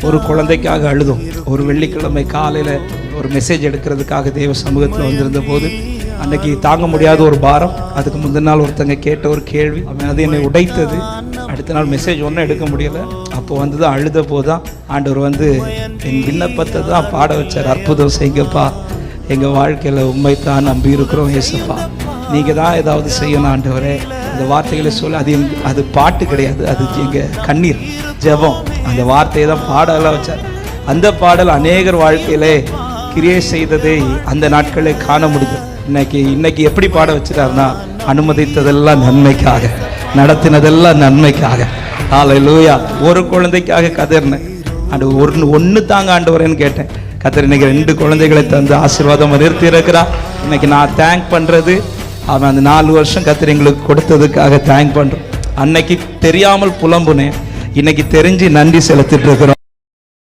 ஒரு குழந்தைக்காக அழுதோம். ஒரு வெள்ளிக்கிழமை காலையில் ஒரு மெசேஜ் எடுக்கிறதுக்காக தேவ சமூகத்தில் வந்திருந்த போது அன்னைக்கு தாங்க முடியாத ஒரு பாரம். அதுக்கு முந்தின நாள் ஒருத்தங்க கேட்ட ஒரு கேள்வி, அவன் அது என்னை உடைத்தது. அடுத்த நாள் மெசேஜ் ஒன்றும் எடுக்க முடியலை. அப்போ வந்து தான் அழுத போது தான் ஆண்டவர் வந்து என் விண்ணப்பத்தை தான் பாட வச்சார். அற்புதம் செய்யுங்கப்பா, எங்கள் வாழ்க்கையில் உண்மைத்தான் நம்பி இருக்கிறோம் ஏசப்பா, நீங்கள் தான் ஏதாவது செய்யணும் ஆண்டவரே. அந்த வார்த்தைகளை சொல்ல அது பாட்டு கிடையாது, அது எங்கள் கண்ணீர் ஜெபம். அந்த வார்த்தையை தான் பாடலாம் வச்சார். அந்த பாடல் அநேகர் வாழ்க்கையிலே கிரியை செய்ததை அந்த நாட்களை காண முடியும். இன்னைக்கு எப்படி பாட வச்சிட்டாருன்னா, அனுமதித்ததெல்லாம் நன்மைக்காக, நடத்தினதெல்லாம் நன்மைக்காக. ஹல்லேலூயா. ஒரு குழந்தைக்காக கதறினேன், அது ஒன்று தாங்க ஆண்டவரேன்னு கேட்டேன். கத்தர் இன்னைக்கு 2 குழந்தைகளை தந்து ஆசீர்வாதம் நிறுத்தி இருக்கிறார். இன்னைக்கு நான் தேங்க் பண்ணுறது அவன் அந்த 4 வருஷம் கத்தர் எங்களுக்கு கொடுத்ததுக்காக தேங்க் பண்ணுறோம். அன்னைக்கு தெரியாமல் புலம்புனேன், இன்னைக்கு தெரிஞ்சு நன்றி செலுத்திட்டு இருக்கிறோம்.